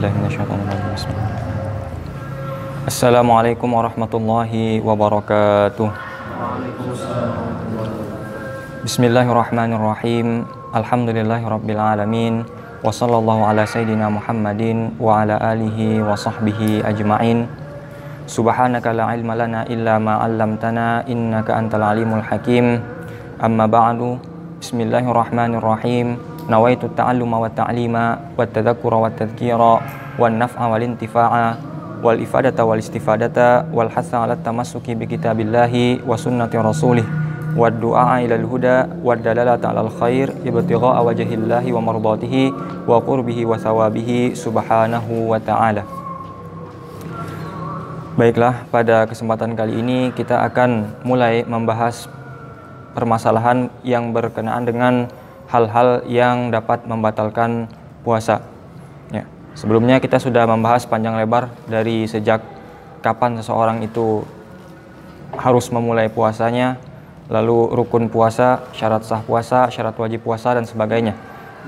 billahi minasyaitonir rajim. Bismillah. Assalamualaikum warahmatullahi wabarakatuh. Bismillahirrahmanirrahim. Alhamdulillahirabbil alamin. Wa sallallahu ala sayyidina Muhammadin wa ala alihi wa sahbihi ajma'in. Subhanaka la ilma lana illa ma 'allamtana innaka antal alimul hakim. Amma ba'du. Bismillahirrahmanirrahim. Nawaitu ta'alluma wa ta'lima wa tadhakkura wa tadhkira wan naf'a wal intifa'a wal ifadata wal istifadata wal hatha 'ala tamassuki bi kitabillahi wa sunnati rasulih wad du'a ilal huda wad dalalata 'alal khair ibtigha'a wajhillahi wa mardatihi wa qurbihi wa thawabihi subhanahu wa ta'ala. Baiklah, pada kesempatan kali ini kita akan mulai membahas permasalahan yang berkenaan dengan hal-hal yang dapat membatalkan puasa. Ya. Sebelumnya kita sudah membahas panjang lebar dari sejak kapan seseorang itu harus memulai puasanya, lalu rukun puasa, syarat sah puasa, syarat wajib puasa, dan sebagainya.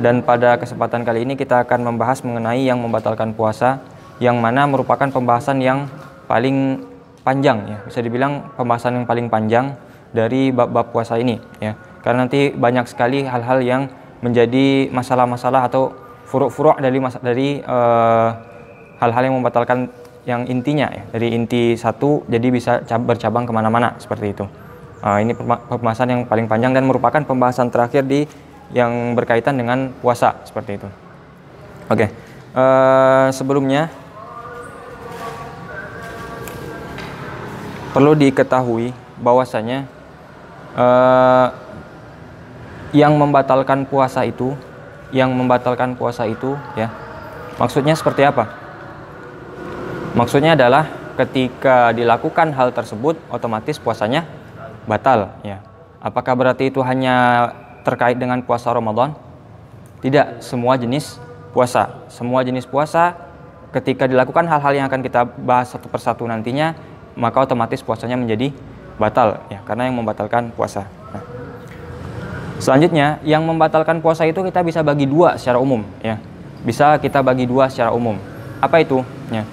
Dan pada kesempatan kali ini kita akan membahas mengenai yang membatalkan puasa, yang mana merupakan pembahasan yang paling panjang, ya. Bisa dibilang pembahasan yang paling panjang dari bab-bab puasa ini, ya. Karena nanti banyak sekali hal-hal yang menjadi masalah-masalah atau furu'-furu' dari hal-hal yang membatalkan yang intinya, ya. Dari inti satu jadi bisa bercabang kemana-mana seperti itu. Ini pembahasan yang paling panjang dan merupakan pembahasan terakhir yang berkaitan dengan puasa seperti itu. Oke, sebelumnya perlu diketahui bahwasanya yang membatalkan puasa itu, ya, maksudnya seperti apa? Maksudnya adalah ketika dilakukan hal tersebut otomatis puasanya batal, ya. Apakah berarti itu hanya terkait dengan puasa Ramadan? Tidak, semua jenis puasa ketika dilakukan hal-hal yang akan kita bahas satu persatu nantinya, maka otomatis puasanya menjadi batal, ya, karena yang membatalkan puasa. Nah, selanjutnya, yang membatalkan puasa itu kita bisa bagi dua secara umum, ya. Bisa kita bagi dua secara umum. Apa itu? Ya.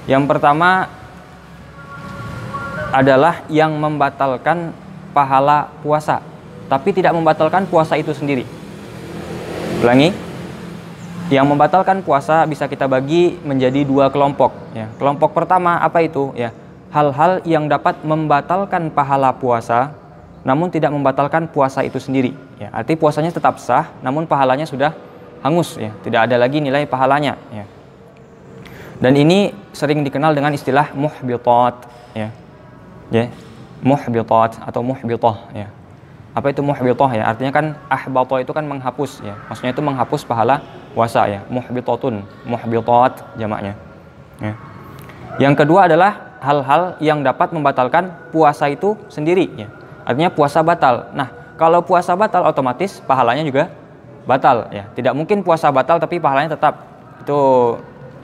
Yang pertama adalah yang membatalkan pahala puasa, tapi tidak membatalkan puasa itu sendiri. Ulangi. Yang membatalkan puasa bisa kita bagi menjadi dua kelompok, ya. Kelompok pertama apa itu? Ya. Hal-hal yang dapat membatalkan pahala puasa namun tidak membatalkan puasa itu sendiri, ya. Arti puasanya tetap sah namun pahalanya sudah hangus, ya. Tidak ada lagi nilai pahalanya, ya. Dan ini sering dikenal dengan istilah muhbitat, ya. Ya, muhbitat atau muhbitah, ya. Apa itu muhbitah, ya? Artinya kan ahbata itu kan menghapus, ya. Maksudnya itu menghapus pahala puasa, ya. Muhbitatun, muhbitat jamaknya, ya. Yang kedua adalah hal-hal yang dapat membatalkan puasa itu sendiri, ya. Artinya puasa batal. Nah, kalau puasa batal otomatis pahalanya juga batal, ya. Tidak mungkin puasa batal tapi pahalanya tetap. Itu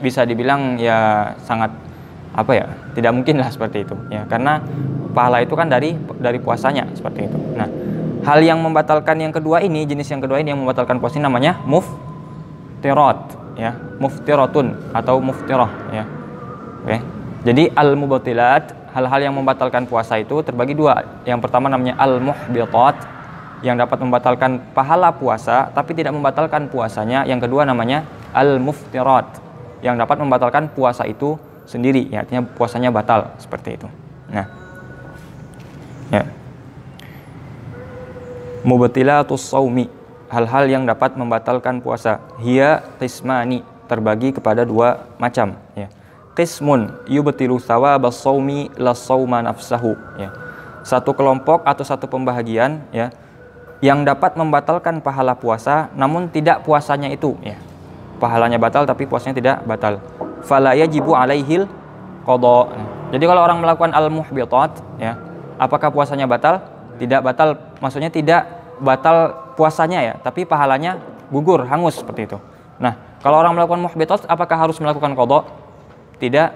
bisa dibilang ya sangat tidak mungkin lah seperti itu, ya. Karena pahala itu kan dari puasanya seperti itu. Nah, hal yang membatalkan yang kedua ini, jenis yang kedua ini yang membatalkan puasa ini namanya muftirat, ya. Muftiratun atau muftirah, ya. Oke. Jadi al-mubtilat, hal-hal yang membatalkan puasa itu terbagi dua. Yang pertama namanya al-muhbitat, yang dapat membatalkan pahala puasa tapi tidak membatalkan puasanya. Yang kedua namanya al-muftirat, yang dapat membatalkan puasa itu sendiri, ya. Artinya puasanya batal seperti itu. Nah, ya. Mubtilatus shaumi, hal-hal yang dapat membatalkan puasa. Hiya qismani, terbagi kepada dua macam, ya. Qismun yubtilu thawabas shaumi la shauma nafsahu, ya. Satu kelompok atau satu pembahagian, ya, yang dapat membatalkan pahala puasa namun tidak puasanya itu, ya. Pahalanya batal tapi puasanya tidak batal. Fala yajibu alaihil qada. Jadi kalau orang melakukan al-muhbitat, ya, apakah puasanya batal? Tidak batal, maksudnya tidak batal puasanya, ya, tapi pahalanya gugur, hangus seperti itu. Nah, kalau orang melakukan muhbitat apakah harus melakukan qada? Tidak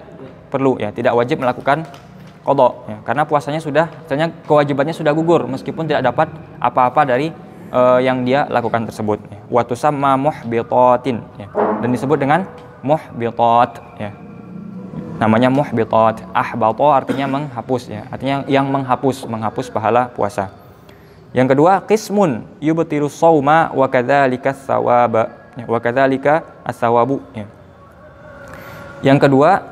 perlu, ya, tidak wajib melakukan qada, ya, karena puasanya sudah, artinya kewajibannya sudah gugur meskipun tidak dapat apa-apa dari yang dia lakukan tersebut, ya. Wa tusamma muhbitatin, ya, dan disebut dengan muhbitat ya. Namanya muhbitat. Ahbata artinya menghapus ya. Artinya yang menghapus pahala puasa. Yang kedua, qismun yubtilu shauma wa kadzalika tsawaba. Ya, wa kadzalika as-tsawabu ya. Yang kedua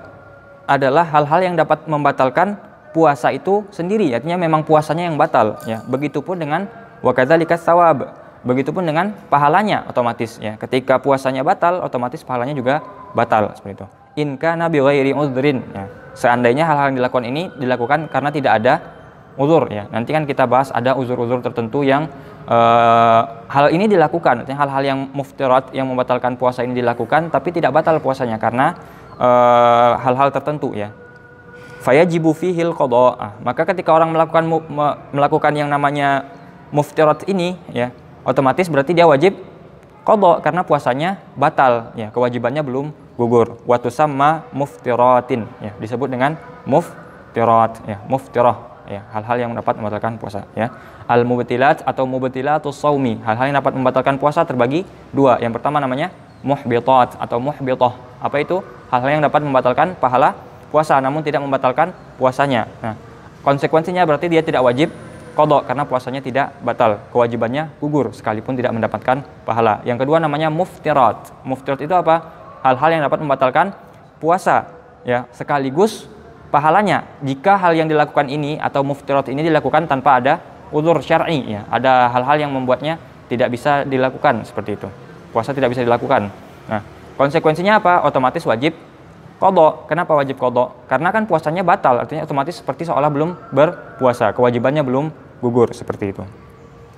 adalah hal-hal yang dapat membatalkan puasa itu sendiri, artinya memang puasanya yang batal ya. Begitupun dengan wa kadzalika tsawab. Begitupun dengan pahalanya otomatis ya. Ketika puasanya batal, otomatis pahalanya juga batal seperti itu. In kana bi ghairi udhrin ya. Seandainya hal-hal yang dilakukan ini dilakukan karena tidak ada uzur ya. Nanti kan kita bahas ada uzur-uzur tertentu yang hal ini dilakukan, artinya hal-hal yang muftirat yang membatalkan puasa ini dilakukan tapi tidak batal puasanya karena hal-hal tertentu ya. Fayajibu fihil qada. Maka ketika orang melakukan yang namanya muftirat ini ya, otomatis berarti dia wajib qada karena puasanya batal ya, kewajibannya belum gugur. Wa tusamma muftiratin ya, disebut dengan muftirat ya, muftirah ya, hal-hal yang dapat membatalkan puasa ya. Al mubtilat atau mubtilatus shaumi, hal-hal yang dapat membatalkan puasa terbagi dua. Yang pertama namanya muhbitat atau muhbitah. Apa itu? Hal-hal yang dapat membatalkan pahala puasa namun tidak membatalkan puasanya. Nah, konsekuensinya berarti dia tidak wajib qada karena puasanya tidak batal, kewajibannya gugur sekalipun tidak mendapatkan pahala. Yang kedua namanya muftirat. Muftirat itu apa? Hal-hal yang dapat membatalkan puasa ya, sekaligus pahalanya jika hal yang dilakukan ini atau muftirat ini dilakukan tanpa ada uzur syar'i ya, ada hal-hal yang membuatnya tidak bisa dilakukan seperti itu. Puasa tidak bisa dilakukan. Nah, konsekuensinya apa? Otomatis wajib qada. Kenapa wajib qada? Karena kan puasanya batal, artinya otomatis seperti seolah belum berpuasa, kewajibannya belum gugur seperti itu.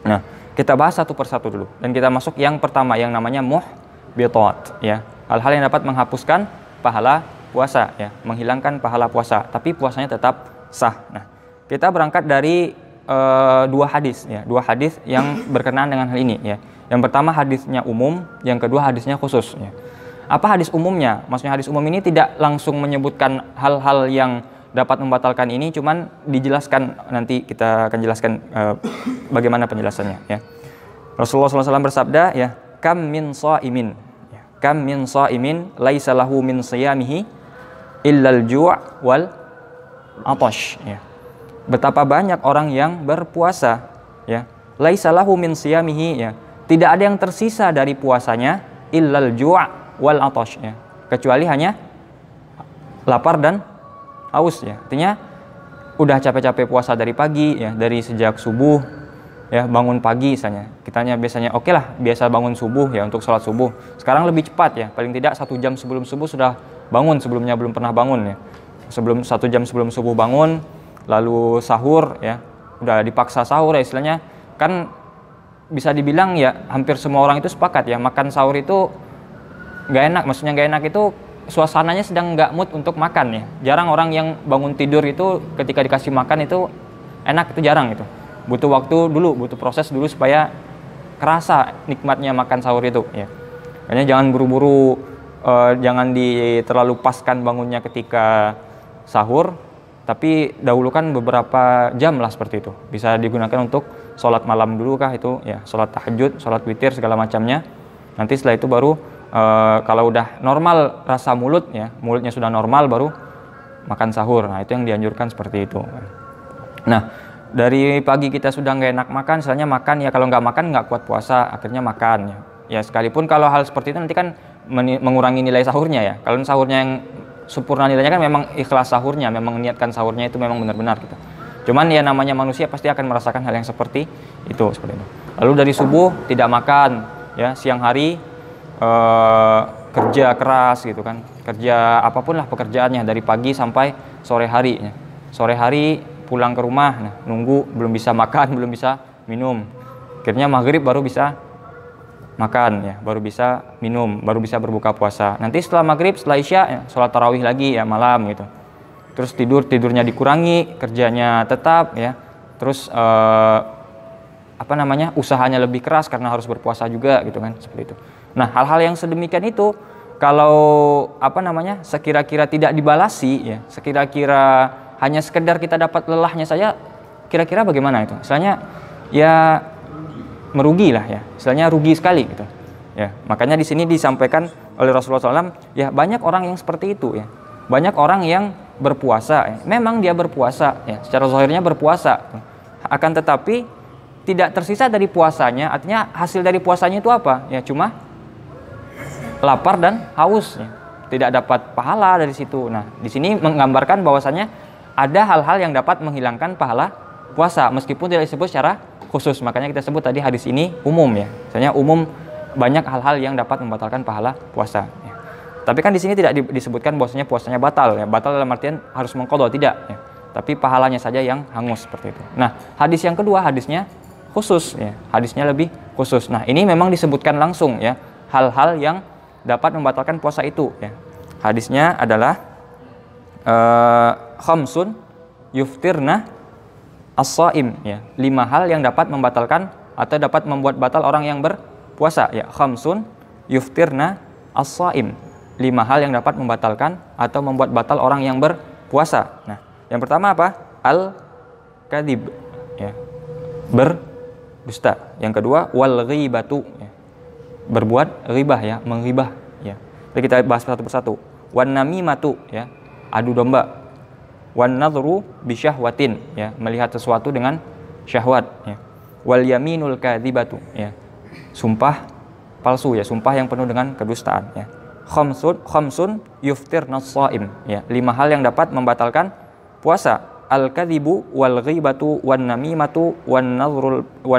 Nah, kita bahas satu persatu dulu dan kita masuk yang pertama yang namanya muhbitat ya. Hal-hal yang dapat menghapuskan pahala puasa ya, menghilangkan pahala puasa, tapi puasanya tetap sah. Nah, kita berangkat dari dua hadis ya, dua hadis yang berkenaan dengan hal ini ya. Yang pertama hadisnya umum, yang kedua hadisnya khusus ya. Apa hadis umumnya? Maksudnya hadis umum ini tidak langsung menyebutkan hal-hal yang dapat membatalkan ini, cuman dijelaskan, nanti kita akan jelaskan bagaimana penjelasannya ya. Rasulullah SAW bersabda ya, kam min shaimin ya, kam min shaimin laisa lahu min siyamihi illal ju' wal atash ya. Betapa banyak orang yang berpuasa ya, laisa lahu min siyamihi ya, tidak ada yang tersisa dari puasanya illal ju' wal atash ya, kecuali hanya lapar dan haus ya. Artinya udah capek-capek puasa dari pagi ya, dari sejak subuh ya, bangun pagi misalnya. Kitanya biasanya oke lah, biasa bangun subuh ya untuk sholat subuh. Sekarang lebih cepat ya, paling tidak 1 jam sebelum subuh sudah bangun, sebelumnya belum pernah bangun ya. Sebelum 1 jam sebelum subuh bangun, lalu sahur ya, udah dipaksa sahur ya istilahnya. Kan bisa dibilang ya hampir semua orang itu sepakat ya, makan sahur itu nggak enak. Maksudnya nggak enak itu suasananya sedang nggak mood untuk makan ya. Jarang orang yang bangun tidur itu ketika dikasih makan itu enak, itu jarang itu. Butuh waktu dulu, butuh proses dulu supaya kerasa nikmatnya makan sahur itu ya. Makanya jangan buru-buru, jangan terlalu paskan bangunnya ketika sahur, tapi dahulukan beberapa jam lah seperti itu. Bisa digunakan untuk sholat malam dulu kah itu ya, sholat tahajud, sholat witir segala macamnya. Nanti setelah itu baru kalau udah normal rasa mulut ya, mulutnya sudah normal baru makan sahur. Nah, itu yang dianjurkan seperti itu. Nah, dari pagi kita sudah nggak enak makan, misalnya makan ya, kalau nggak makan nggak kuat puasa, akhirnya makan ya. Ya sekalipun kalau hal seperti itu nanti kan mengurangi nilai sahurnya ya. Kalau sahurnya yang sempurna nilainya kan memang ikhlas sahurnya, memang niatkan sahurnya itu memang benar-benar gitu. Cuman ya namanya manusia pasti akan merasakan hal yang seperti itu seperti itu. Lalu dari subuh tidak makan ya, siang hari kerja keras gitu kan, kerja apapun lah pekerjaannya dari pagi sampai sore hari ya. Sore hari pulang ke rumah, nah, nunggu belum bisa makan, belum bisa minum, akhirnya maghrib baru bisa makan ya, baru bisa minum, baru bisa berbuka puasa. Nanti setelah maghrib, setelah isya ya, sholat tarawih lagi ya malam gitu. Terus tidurnya dikurangi, kerjanya tetap ya, terus usahanya lebih keras karena harus berpuasa juga gitu kan, seperti itu. Nah, hal-hal yang sedemikian itu kalau sekira-kira tidak dibalasi ya, sekira-kira hanya sekedar kita dapat lelahnya saja, kira-kira bagaimana itu? Misalnya ya merugi lah ya, istilahnya rugi sekali gitu. Ya, makanya di sini disampaikan oleh Rasulullah SAW, ya banyak orang yang seperti itu ya. Banyak orang yang berpuasa, ya. Memang dia berpuasa, ya, secara zahirnya berpuasa, akan tetapi tidak tersisa dari puasanya. Artinya hasil dari puasanya itu apa? Ya cuma lapar dan haus, ya. Tidak dapat pahala dari situ. Nah, di sini menggambarkan bahwasanya ada hal-hal yang dapat menghilangkan pahala puasa meskipun tidak disebut secara khusus. Makanya kita sebut tadi hadis ini umum ya. Misalnya umum banyak hal-hal yang dapat membatalkan pahala puasa. Ya. Tapi kan di sini tidak disebutkan bahwasanya puasanya batal. Ya. Batal dalam artian harus mengqadha, tidak. Ya. Tapi pahalanya saja yang hangus seperti itu. Nah, hadis yang kedua hadisnya khusus. Ya. Hadisnya lebih khusus. Nah, ini memang disebutkan langsung ya hal-hal yang dapat membatalkan puasa itu. Ya. Hadisnya adalah khamsun yuftirna as-shaim. Ya. 5 hal yang dapat membatalkan atau dapat membuat batal orang yang berpuasa, ya. Khamsun yuftirna as-shaim, 5 hal yang dapat membatalkan atau membuat batal orang yang berpuasa. Nah, yang pertama apa? Al-kadzib, ya. Berdusta. Yang kedua wal ghibatu, ya. Berbuat ghibah, ya, menghibah, ya. Jadi kita bahas satu persatu. Wan namimatu, ya, adu domba. Wan nadhru bisyahwatin, ya, melihat sesuatu dengan syahwat, ya. Wal yaminul kadzibatu, ya. Sumpah palsu, ya, sumpah yang penuh dengan kedustaan, ya. Khamsun yuftirna as-shaim, ya, 5 hal yang dapat membatalkan puasa. Al-kadzibu wal ghibatu wan namimatu wan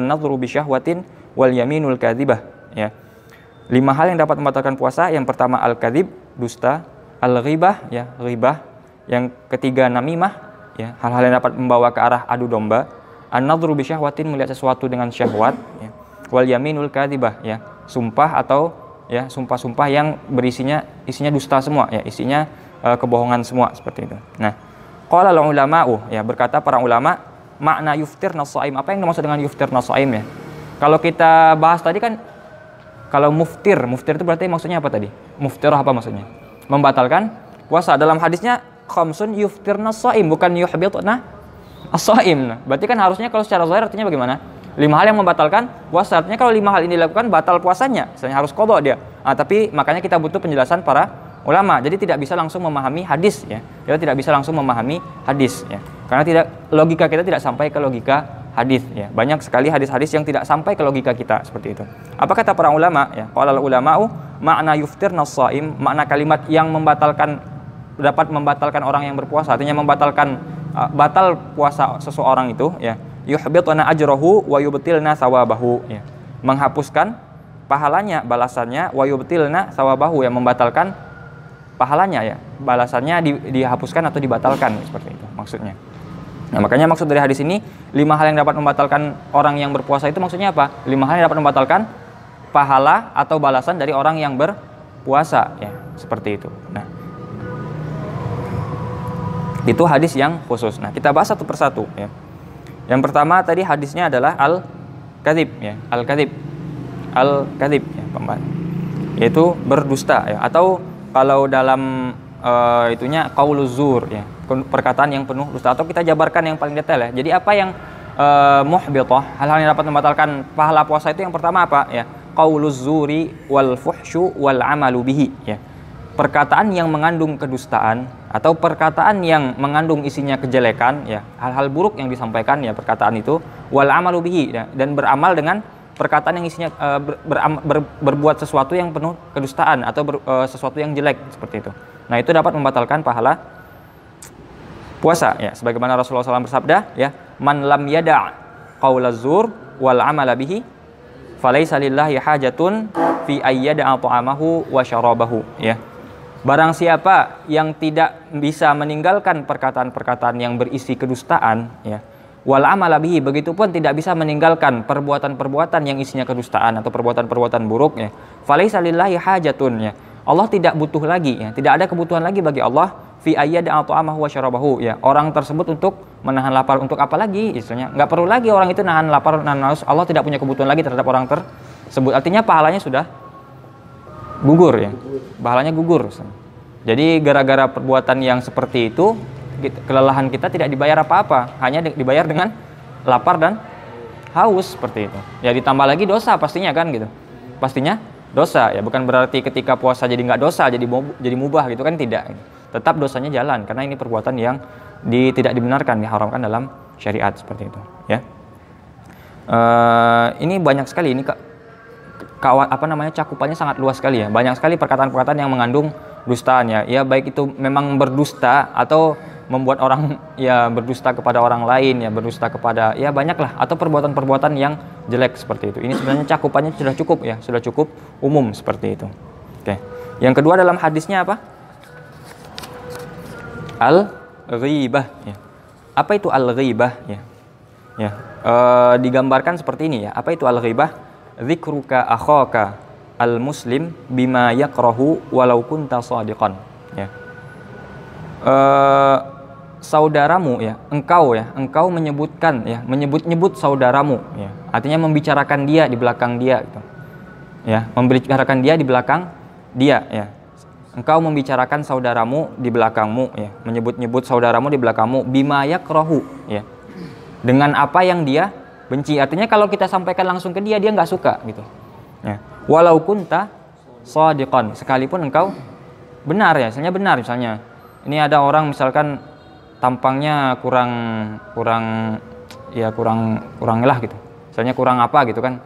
nadhru bisyahwatin wal yaminul kadzibah, ya. 5 hal yang dapat membatalkan puasa. Yang pertama al-kadzib, dusta. Al-ghibah, ya, ghibah. Yang ketiga namimah, ya, hal-hal yang dapat membawa ke arah adu domba. An-nadhru bisyahwatin, melihat sesuatu dengan syahwat, ya. Wal yaminul kadzibah, ya, sumpah atau, ya, sumpah-sumpah yang isinya dusta semua, ya, isinya kebohongan semua seperti itu. Nah, qala al-ulama'u, ya, berkata para ulama, makna yuftirna as-shaim, apa yang dimaksud dengan yuftirna as-shaim, ya? Kalau kita bahas tadi kan, kalau muftir itu berarti maksudnya apa tadi? Muftirah apa maksudnya? Membatalkan puasa. Dalam hadisnya khamsun yuftirna as-shaim, bukan yuhbitna as-shaim. Berarti kan harusnya kalau secara zahir artinya bagaimana? 5 hal yang membatalkan puasa. Artinya kalau 5 hal ini dilakukan batal puasanya. Misalnya harus qadha dia. Tapi makanya kita butuh penjelasan para ulama. Jadi tidak bisa langsung memahami hadis, ya. Kita tidak bisa langsung memahami hadis, ya. Karena logika kita tidak sampai ke logika hadis, ya. Banyak sekali hadis-hadis yang tidak sampai ke logika kita seperti itu. Apa kata para ulama, ya? Qala ulama'u makna yuftirna as-shaim, makna kalimat yang dapat membatalkan orang yang berpuasa, artinya membatalkan batal puasa seseorang itu, ya. Yuhbituna ajrahu wa yubtilna thawabahu, ya. Menghapuskan pahalanya, balasannya, wa yubtilna thawabahu, yang membatalkan pahalanya, ya. Balasannya dihapuskan atau dibatalkan, seperti itu maksudnya. Nah, makanya maksud dari hadis ini 5 hal yang dapat membatalkan orang yang berpuasa itu maksudnya apa? 5 hal yang dapat membatalkan pahala atau balasan dari orang yang berpuasa, ya, seperti itu. Nah, itu hadis yang khusus. Nah, kita bahas satu persatu, ya. Yang pertama tadi hadisnya adalah al-kadzib, ya, al-kadzib, ya, yaitu berdusta, ya, atau kalau dalam itunya qauluz zur, ya, perkataan yang penuh dusta, atau kita jabarkan yang paling detail, ya. Jadi apa yang muhbithah, hal-hal yang dapat membatalkan pahala puasa itu yang pertama apa, ya? Qauluz zuri wal fuhsyu wal amalu bihi, ya. Perkataan yang mengandung kedustaan atau perkataan yang mengandung isinya kejelekan, ya, hal-hal buruk yang disampaikan, ya, perkataan itu, wal amalu bihi, ya, dan beramal dengan perkataan yang isinya berbuat sesuatu yang penuh kedustaan atau sesuatu yang jelek seperti itu. Nah, itu dapat membatalkan pahala puasa, ya, sebagaimana Rasulullah SAW bersabda, ya, man lam yada' qaulaz zur wal amala bihi falaisa lillahi hajatun fi ayyada'a ta'amahu wa syarabahu, ya. Barang siapa yang tidak bisa meninggalkan perkataan-perkataan yang berisi kedustaan, ya, wal amala bihi, begitupun tidak bisa meninggalkan perbuatan-perbuatan yang isinya kedustaan atau perbuatan-perbuatan buruk, ya, falaisa lillahi hajatun, ya, Allah tidak butuh lagi, ya, tidak ada kebutuhan lagi bagi Allah fi ayyada'a ta'amahu wa syarabahu, ya, orang tersebut untuk menahan lapar, untuk apa lagi, istilahnya nggak perlu lagi orang itu nahan lapar, nahan haus. Allah tidak punya kebutuhan lagi terhadap orang tersebut. Artinya pahalanya sudah gugur, ya, pahalanya gugur. Jadi gara-gara perbuatan yang seperti itu, kelelahan kita tidak dibayar apa-apa, hanya dibayar dengan lapar dan haus seperti itu. Ya, ditambah lagi dosa pastinya kan, gitu. Pastinya dosa ya. Bukan berarti ketika puasa jadi nggak dosa, jadi mubah gitu kan, tidak. Tetap dosanya jalan karena ini perbuatan yang tidak dibenarkan, diharamkan dalam syariat seperti itu ya. Ini banyak sekali, ini cakupannya sangat luas sekali ya. Banyak sekali perkataan-perkataan yang mengandung dustaan ya. Ya baik itu memang berdusta atau membuat orang ya berdusta kepada orang lain ya, berdusta kepada ya banyaklah, atau perbuatan-perbuatan yang jelek seperti itu. Ini sebenarnya cakupannya sudah cukup ya, sudah cukup umum seperti itu. Oke. Yang kedua dalam hadisnya apa? Al-ghibah ya. Apa itu al-ghibah ya? Ya, digambarkan seperti ini ya. Apa itu al-ghibah? Dzikruka akhaka al-muslim bima yakrahu walau kunta shadiqan ya. Saudaramu ya, engkau menyebutkan ya, menyebut saudaramu ya. Artinya membicarakan dia di belakang dia gitu. Ya, membicarakan dia di belakang dia ya. Engkau membicarakan saudaramu di belakangmu ya, menyebut-nyebut saudaramu di belakangmu bima yakrahu ya. Dengan apa yang dia benci. Artinya kalau kita sampaikan langsung ke dia nggak suka gitu ya. Walau kunta shadiqan, sekalipun engkau benar ya, misalnya ini ada orang misalkan tampangnya kurang lah gitu, misalnya kurang apa gitu kan,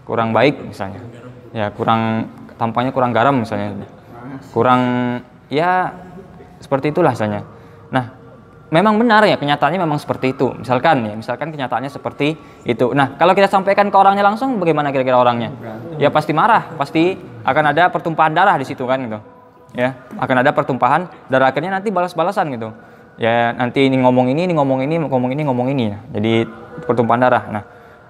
kurang baik misalnya ya, tampangnya kurang garam misalnya, kurang ya seperti itulah misalnya. Nah, memang benar ya, kenyataannya memang seperti itu. Misalkan kenyataannya seperti itu. Nah, kalau kita sampaikan ke orangnya langsung, bagaimana kira-kira orangnya? Ya pasti marah, pasti akan ada pertumpahan darah di situ kan gitu. Ya, akan ada pertumpahan darah, akhirnya nanti balas-balasan gitu. Ya, nanti ini ngomong ini ya. Jadi pertumpahan darah.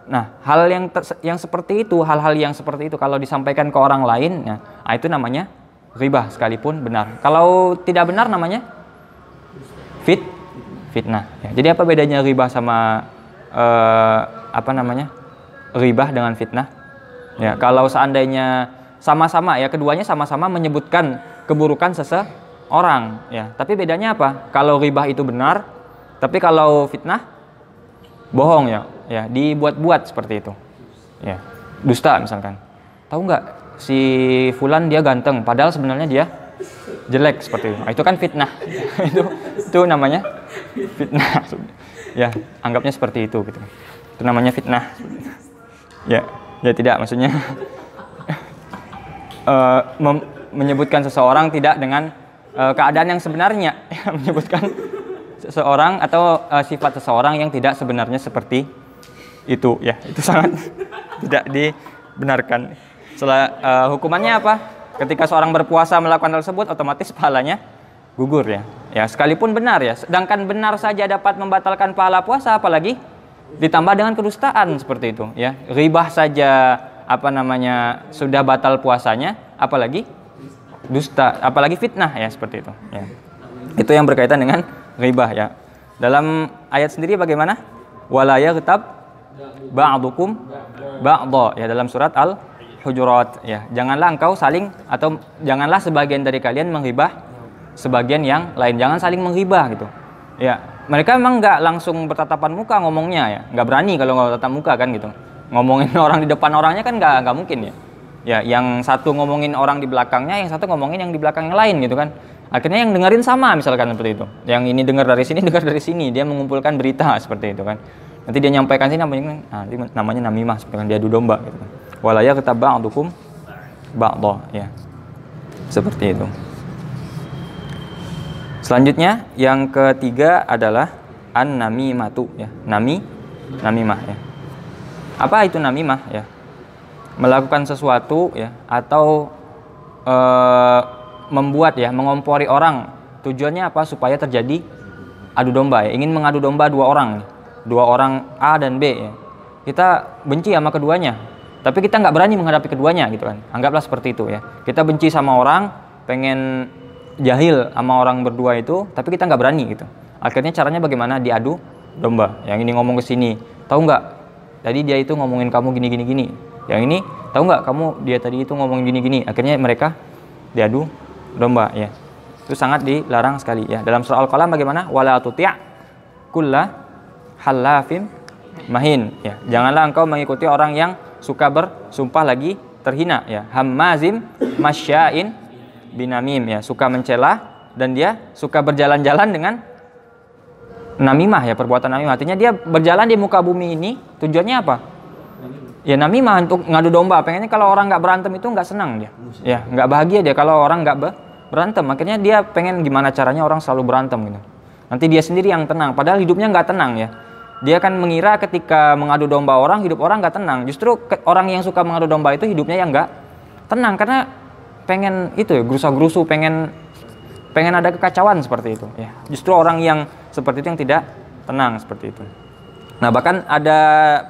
Nah, hal yang seperti itu, hal-hal yang seperti itu kalau disampaikan ke orang lain, ya, itu namanya ghibah sekalipun benar. Kalau tidak benar namanya fitnah ya. Jadi apa bedanya ghibah sama ghibah dengan fitnah ya? Kalau seandainya sama-sama ya, keduanya sama-sama menyebutkan keburukan seseorang ya, tapi bedanya apa? Kalau ghibah itu benar, tapi kalau fitnah bohong ya, dibuat-buat seperti itu ya, dusta misalkan. Tahu nggak si fulan dia ganteng padahal sebenarnya dia jelek seperti itu. Nah, itu kan fitnah. itu namanya fitnah. Ya, anggapnya seperti itu gitu. Itu namanya fitnah. Ya tidak, maksudnya menyebutkan seseorang tidak dengan keadaan yang sebenarnya, ya, menyebutkan seseorang atau sifat seseorang yang tidak sebenarnya seperti itu ya. Itu sangat tidak dibenarkan. Hukumannya apa? Ketika seorang berpuasa melakukan hal tersebut, otomatis pahalanya gugur ya. Ya, sekalipun benar ya. Sedangkan benar saja dapat membatalkan pahala puasa, apalagi ditambah dengan kedustaan seperti itu ya. Ghibah saja sudah batal puasanya, apalagi dusta, apalagi fitnah ya, seperti itu ya. Itu yang berkaitan dengan ghibah ya. Dalam ayat sendiri bagaimana? Wala yaghtab ba'dukum ba'dha ya, dalam surat Al-Hujurat ya. Janganlah engkau saling, atau janganlah sebagian dari kalian menghibah sebagian yang lain. Jangan saling menghibah gitu ya. Mereka memang nggak langsung bertatapan muka ngomongnya ya, nggak berani kalau nggak tatap muka kan gitu. Ngomongin orang di depan orangnya kan nggak mungkin ya. Ya, yang satu ngomongin orang di belakangnya, yang satu ngomongin yang di belakang yang lain gitu kan. Akhirnya yang dengerin sama misalkan seperti itu. Yang ini dengar dari sini, dia mengumpulkan berita seperti itu kan. Nanti dia nyampaikan sini namanya namimah, seperti kan, dia adu domba gitu kan. Wala yaghtab ba'dukum ba'dha ya. Seperti itu. Selanjutnya yang ketiga adalah an-namimatu ya. Namimah ya. Apa itu namimah ya? Melakukan sesuatu ya, atau membuat ya, mengompori orang. Tujuannya apa? Supaya terjadi adu domba ya. Ingin mengadu domba dua orang A dan B ya. Kita benci sama keduanya, tapi kita nggak berani menghadapi keduanya gitu kan. Anggaplah seperti itu ya. Kita benci sama orang, pengen jahil sama orang berdua itu, tapi kita nggak berani gitu. Akhirnya caranya bagaimana? Diadu domba. Yang ini ngomong ke sini, tahu nggak? Tadi dia itu ngomongin kamu gini. Yang ini, tahu nggak dia tadi itu ngomongin gini. Akhirnya mereka diadu domba ya. Itu sangat dilarang sekali ya. Dalam surah Al-Qalam bagaimana? Wala tuti' kulla halafim mahin ya. Janganlah engkau mengikuti orang yang suka bersumpah lagi terhina ya. Hammazim masya'in binamim ya, suka mencela dan dia suka berjalan-jalan dengan namimah ya, perbuatan namimah. Artinya dia berjalan di muka bumi ini tujuannya apa? Ya namimah, untuk ngadu domba. Pengennya kalau orang nggak berantem itu nggak senang dia. Ya, nggak bahagia dia kalau orang nggak berantem. Akhirnya dia pengen gimana caranya orang selalu berantem gitu. Nanti dia sendiri yang tenang, padahal hidupnya nggak tenang ya. Dia kan mengira ketika mengadu domba orang, hidup orang nggak tenang. Justru orang yang suka mengadu domba itu hidupnya yang nggak tenang, karena pengen itu ya, gerusa-gerusu, pengen ada kekacauan seperti itu ya. Justru orang yang seperti itu yang tidak tenang seperti itu. Nah, bahkan ada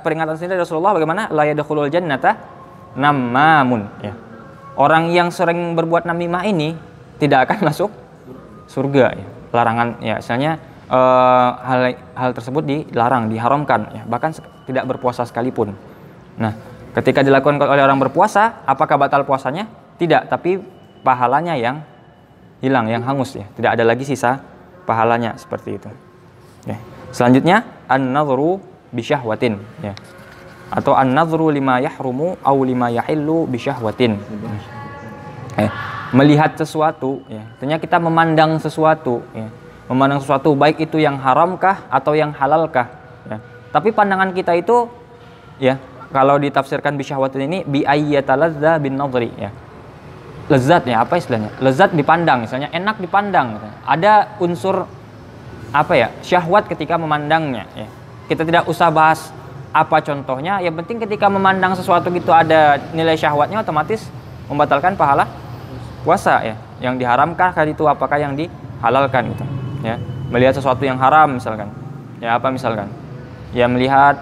peringatan sendiri dari Rasulullah bagaimana la yadkhulul jannata namamun ya. Orang yang sering berbuat namimah ini tidak akan masuk surga ya. Larangan ya, misalnya hal tersebut dilarang, diharamkan ya, bahkan tidak berpuasa sekalipun. Nah, ketika dilakukan oleh orang berpuasa, apakah batal puasanya? Tidak, tapi pahalanya yang hilang, yang hangus ya. Tidak ada lagi sisa pahalanya seperti itu. Ya. Selanjutnya an-nadhru bisyahwatin ya. Atau an-nadhru lima yahrumu au lima yahillu bisyahwatin. Melihat sesuatu ya. Artinya kita memandang sesuatu ya. Memandang sesuatu baik itu yang haramkah atau yang halalkah ya. Tapi pandangan kita itu ya, kalau ditafsirkan bisyahwatin ini bi ayyatalazza bin nadhri ya. Lezatnya apa istilahnya? Lezat dipandang, misalnya enak dipandang. Ada unsur apa ya? Syahwat ketika memandangnya ya. Kita tidak usah bahas apa contohnya, yang penting ketika memandang sesuatu gitu ada nilai syahwatnya, otomatis membatalkan pahala puasa ya. Yang diharamkah kan itu, apakah yang dihalalkan itu ya. Melihat sesuatu yang haram misalkan. Ya apa misalkan? Ya melihat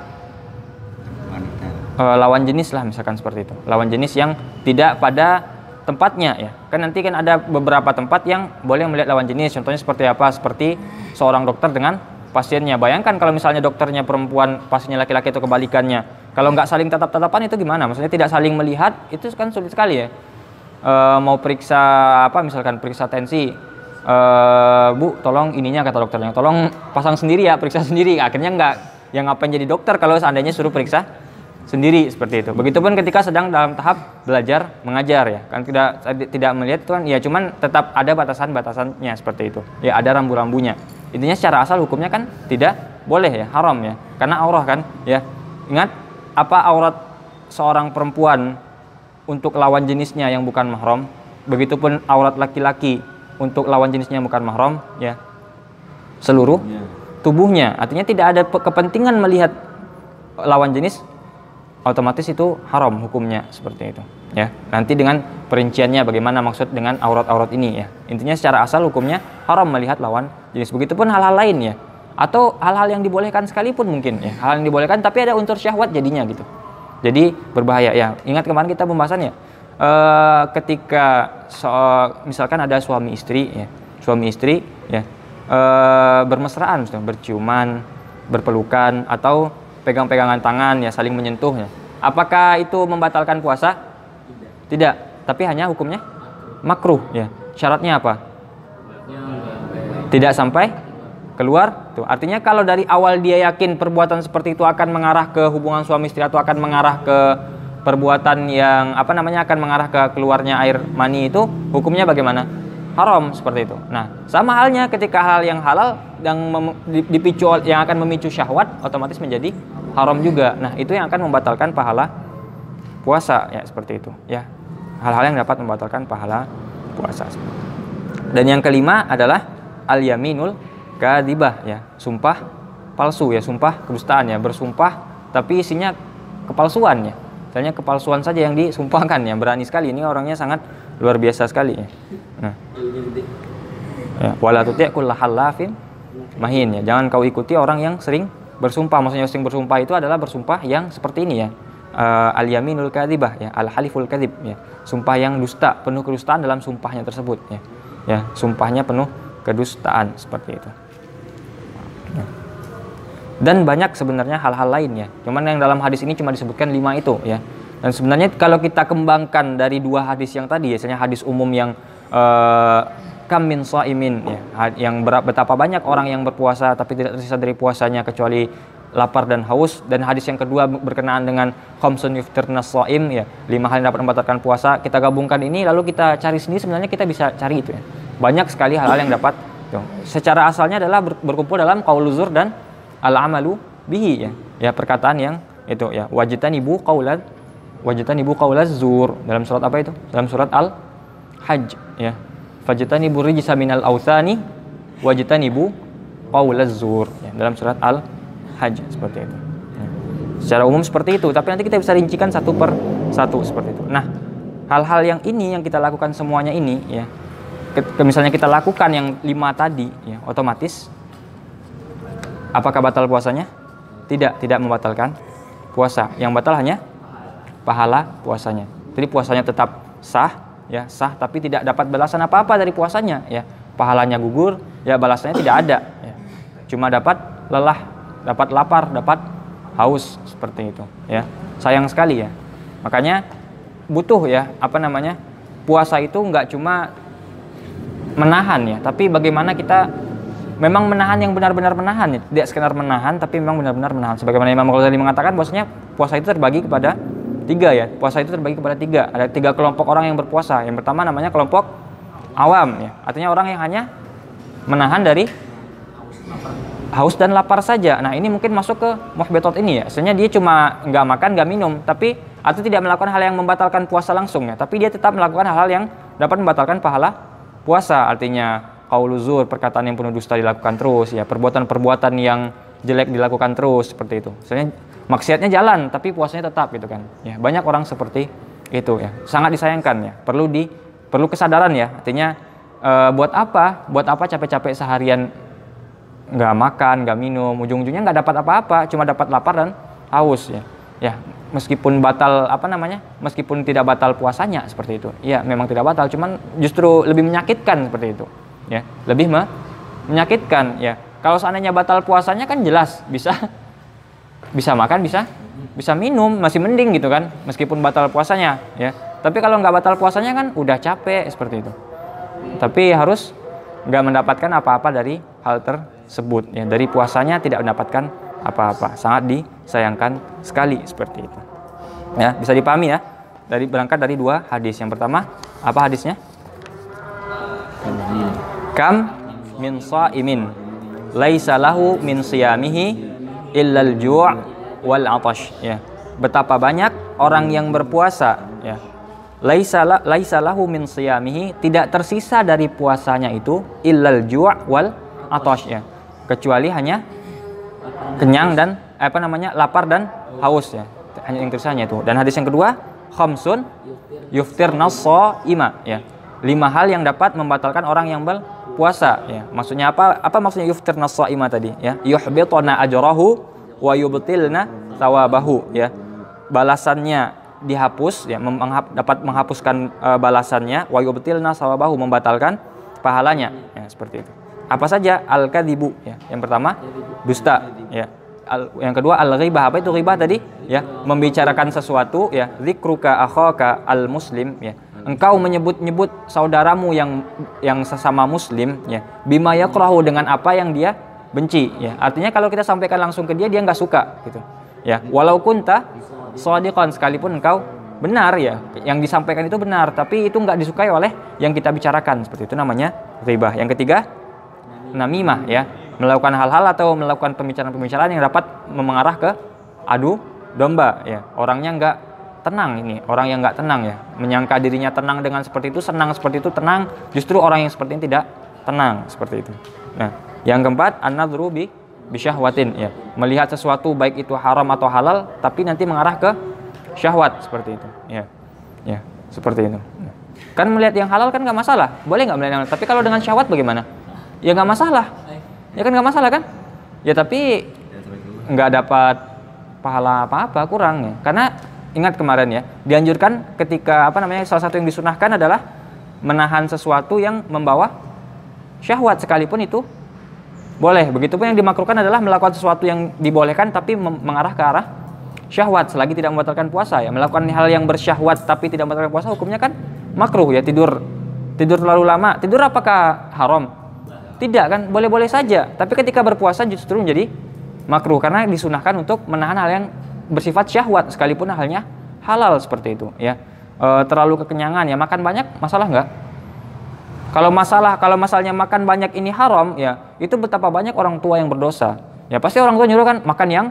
lawan jenis lah misalkan seperti itu. Lawan jenis yang tidak pada tempatnya ya. Kan nanti kan ada beberapa tempat yang boleh melihat lawan jenis. Contohnya seperti apa? Seperti seorang dokter dengan pasiennya. Bayangkan kalau misalnya dokternya perempuan, pasiennya laki-laki atau kebalikannya. Kalau nggak saling tatap-tatapan itu gimana? Maksudnya tidak saling melihat, itu kan sulit sekali ya. Mau periksa apa misalkan periksa tensi. Bu, tolong ininya kata dokternya. Tolong pasang sendiri ya, periksa sendiri. Akhirnya nggak, yang ngapain jadi dokter kalau seandainya suruh periksa sendiri seperti itu. Begitupun ketika sedang dalam tahap belajar mengajar ya, kan tidak melihat itu kan ya, cuman tetap ada batasan-batasannya seperti itu. Ya ada rambu-rambunya. Intinya secara asal hukumnya kan tidak boleh ya, haram ya. Karena aurah kan ya. Ingat apa aurat seorang perempuan untuk lawan jenisnya yang bukan mahram, begitupun aurat laki-laki untuk lawan jenisnya yang bukan mahram ya. Seluruh tubuhnya. Artinya tidak ada kepentingan melihat lawan jenis, otomatis itu haram hukumnya seperti itu ya. Nanti dengan perinciannya bagaimana maksud dengan aurat-aurat ini ya. Intinya secara asal hukumnya haram melihat lawan jenis. Begitupun hal-hal lain ya, atau hal-hal yang dibolehkan sekalipun mungkin ya, hal yang dibolehkan tapi ada unsur syahwat jadinya gitu, jadi berbahaya ya. Ingat kemarin kita pembahasannya ketika misalkan ada suami istri ya, bermesraan, berciuman, berpelukan atau pegang-pegangan tangan ya, saling menyentuh ya. Apakah itu membatalkan puasa? Tidak, tapi hanya hukumnya makruh ya. Syaratnya apa? Tidak sampai keluar tuh. Artinya kalau dari awal dia yakin perbuatan seperti itu akan mengarah ke hubungan suami istri atau akan mengarah ke perbuatan yang akan mengarah ke keluarnya air mani, itu hukumnya bagaimana? Haram seperti itu. Nah, sama halnya ketika hal yang halal yang dipicu, yang akan memicu syahwat, otomatis menjadi haram juga. Nah, itu yang akan membatalkan pahala puasa ya, seperti itu ya. Hal-hal yang dapat membatalkan pahala puasa. Dan yang kelima adalah al-yaminul kadzibah ya, sumpah palsu ya, sumpah kedustaan ya, bersumpah tapi isinya kepalsuan ya. Misalnya kepalsuan saja yang disumpahkan ya, berani sekali, ini orangnya sangat luar biasa sekali ya. Nah, ya, wala tuti' kulla halafin mahin ya, jangan kau ikuti orang yang sering bersumpah. Maksudnya sering bersumpah itu adalah bersumpah yang seperti ini ya, al-yaminul kadzibah ya, al-haliful kadzib ya, sumpah yang dusta, penuh kedustaan dalam sumpahnya tersebut ya. Ya, sumpahnya penuh kedustaan seperti itu. Dan banyak sebenarnya hal-hal lainnya. Cuman yang dalam hadis ini cuma disebutkan 5 itu ya. Dan sebenarnya kalau kita kembangkan dari 2 hadis yang tadi, biasanya hadis umum yang kam min shaimin ya, yang betapa banyak orang yang berpuasa tapi tidak tersisa dari puasanya kecuali lapar dan haus, dan hadis yang kedua berkenaan dengan khamsun yuftirnas shaim, ya 5 hal yang dapat membatalkan puasa. Kita gabungkan ini lalu kita cari sendiri, sebenarnya kita bisa cari itu ya. Banyak sekali hal-hal yang dapat secara asalnya adalah berkumpul dalam qauluz zur dan al-amalu bihi ya. Ya perkataan yang itu ya, wajtanibu qaulaz zur dalam surat apa itu? Dalam surat Al-Hajj ya. Fajtanibu rijsa minal autsani wajtanibu qaulaz zur ya, dalam surat Al-Hajj seperti itu. Ya. Secara umum seperti itu, tapi nanti kita bisa rincikan satu per satu seperti itu. Nah, hal-hal yang ini yang kita lakukan semuanya ini ya. Misalnya kita lakukan yang 5 tadi ya, otomatis apakah batal puasanya? Tidak membatalkan puasa. Yang batal hanya pahala puasanya. Jadi puasanya tetap sah ya, sah tapi tidak dapat balasan apa-apa dari puasanya ya. Pahalanya gugur, ya balasannya tidak ada ya. Cuma dapat lelah, dapat lapar, dapat haus seperti itu ya. Sayang sekali ya. Makanya butuh ya, puasa itu nggak cuma menahan ya, tapi bagaimana kita memang menahan yang benar-benar menahan ya. Tidak sekedar menahan, tapi memang benar-benar menahan. Sebagaimana Imam Ghazali mengatakan bahwasanya puasa itu terbagi kepada 3 ya. Puasa itu terbagi kepada 3. Ada 3 kelompok orang yang berpuasa. Yang pertama namanya kelompok awam ya. Artinya orang yang hanya menahan dari haus dan lapar saja. Nah, ini mungkin masuk ke muhbitat ini ya. Sebenarnya dia cuma nggak makan, nggak minum, tapi atau tidak melakukan hal yang membatalkan puasa langsung ya. Tapi dia tetap melakukan hal-hal yang dapat membatalkan pahala puasa. Artinya qauluz zur, perkataan yang penuh dusta dilakukan terus ya, perbuatan-perbuatan yang jelek dilakukan terus seperti itu. Misalnya maksiatnya jalan tapi puasanya tetap gitu kan. Ya, banyak orang seperti itu ya. Sangat disayangkan ya. Perlu kesadaran ya. Artinya buat apa capek-capek seharian nggak makan, nggak minum, ujung-ujungnya nggak dapat apa-apa, cuma dapat lapar dan haus ya. Ya, meskipun meskipun tidak batal puasanya seperti itu. Ya, memang tidak batal, cuman justru lebih menyakitkan seperti itu. Ya, lebih menyakitkan ya. Kalau seandainya batal puasanya kan jelas bisa makan, bisa minum, masih mending gitu kan, meskipun batal puasanya ya. Tapi kalau nggak batal puasanya kan udah capek seperti itu. Tapi harus nggak mendapatkan apa-apa dari hal tersebut ya. Dari puasanya tidak mendapatkan apa-apa. Sangat disayangkan sekali seperti itu. Ya, bisa dipahami ya. Berangkat dari 2 hadis. Yang pertama, apa hadisnya? Kam min sha'imin laisa lahu min siyamihi illal ju' wal 'atash ya. Betapa banyak orang yang berpuasa ya. Laisa lahu min siyamihi, tidak tersisa dari puasanya itu illal ju' wal 'atash ya. Kecuali hanya kenyang dan lapar dan haus ya. Hanya yang tersisanya itu. Dan hadis yang kedua, khamsun yuftirnas shaima ya. 5 hal yang dapat membatalkan orang yang berpuasa ya. Maksudnya apa? Apa maksudnya yuftirnas shaima tadi ya? Yuhbituna ajrahu wa yubtilna thawabahu ya. Balasannya dihapus ya, dapat menghapuskan balasannya, wa yubtilna thawabahu, membatalkan pahalanya ya, seperti itu. Apa saja? Al-kadzibu ya. Yang pertama dusta ya. Yang kedua al-ghibah. Apa itu ghibah tadi? Ya, membicarakan sesuatu ya. Dzikruka akhaka al-muslim ya. Engkau menyebut-nyebut saudaramu yang sesama muslim ya. Bima yakrahu, dengan apa yang dia benci ya. Artinya kalau kita sampaikan langsung ke dia nggak suka gitu. Ya, walau kunta shadiqan, sekalipun engkau benar ya. Yang disampaikan itu benar, tapi itu nggak disukai oleh yang kita bicarakan, seperti itu namanya ghibah. Yang ketiga namimah ya. Melakukan hal-hal atau melakukan pembicaraan-pembicaraan yang dapat mengarah ke adu domba ya. Orangnya nggak tenang, ini orang yang nggak tenang ya, menyangka dirinya tenang dengan seperti itu, senang seperti itu, tenang, justru orang yang seperti ini tidak tenang seperti itu. Nah, yang keempat an-nadhru bi syahwatin ya, melihat sesuatu baik itu haram atau halal tapi nanti mengarah ke syahwat seperti itu ya. Ya, seperti itu. Kan melihat yang halal kan nggak masalah, boleh nggak melihat yang halal, tapi kalau dengan syahwat bagaimana? Ya nggak masalah. Ya kan nggak masalah kan? Ya tapi nggak dapat pahala apa-apa, kurang ya. Karena ingat kemarin ya, dianjurkan ketika salah satu yang disunahkan adalah menahan sesuatu yang membawa syahwat, sekalipun itu boleh. Begitupun yang dimakruhkan adalah melakukan sesuatu yang dibolehkan tapi mengarah ke arah syahwat selagi tidak membatalkan puasa ya. Melakukan hal yang bersyahwat tapi tidak membatalkan puasa hukumnya kan makruh ya. Tidur terlalu lama, tidur apakah haram? Tidak kan, boleh-boleh saja. Tapi ketika berpuasa justru menjadi makruh karena disunahkan untuk menahan hal yang bersifat syahwat sekalipun halnya halal seperti itu ya. Terlalu kekenyangan ya, makan banyak masalah nggak? Kalau masalahnya makan banyak ini haram ya, itu betapa banyak orang tua yang berdosa. Ya pasti orang tua nyuruh kan makan yang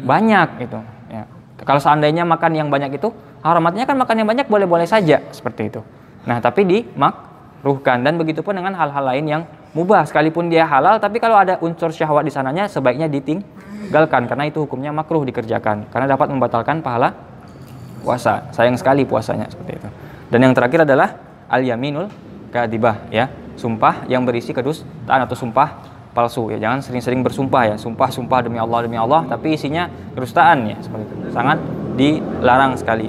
banyak gitu ya. Kalau seandainya makan yang banyak itu haram, artinya kan makan yang banyak boleh-boleh saja seperti itu. Nah, tapi dimakruhkan, dan begitu pun dengan hal-hal lain yang mubah sekalipun dia halal, tapi kalau ada unsur syahwat di sananya sebaiknya ditinggalkan karena itu hukumnya makruh dikerjakan karena dapat membatalkan pahala puasa. Sayang sekali puasanya seperti itu. Dan yang terakhir adalah al-yaminul kadhibah ya, sumpah yang berisi kedustaan atau sumpah palsu ya. Jangan sering-sering bersumpah ya, sumpah demi Allah tapi isinya kedustaan ya, seperti itu. Sangat dilarang sekali.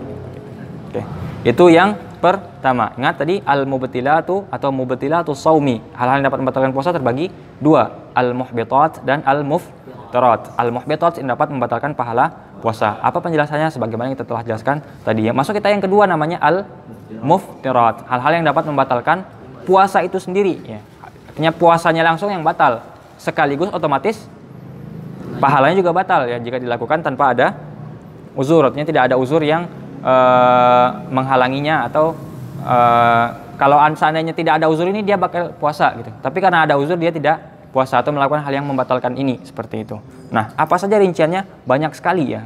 Oke. Itu yang pertama. Ingat tadi al-mubtilatu atau mubtilatu shaumi. Hal-hal yang dapat membatalkan puasa terbagi dua, al-muhbitat dan al-muftirat. Al-muhbitat yang dapat membatalkan pahala puasa. Apa penjelasannya sebagaimana kita telah jelaskan tadi ya. Masuk kita yang kedua namanya al-muftirat. Hal-hal yang dapat membatalkan puasa itu sendiri ya. Artinya puasanya langsung yang batal, sekaligus otomatis pahalanya juga batal ya jika dilakukan tanpa ada uzur. Artinya tidak ada uzur yang menghalanginya atau kalau seandainya tidak ada uzur ini dia bakal puasa gitu. Tapi karena ada uzur dia tidak puasa atau melakukan hal yang membatalkan ini seperti itu. Nah, apa saja rinciannya? Banyak sekali ya,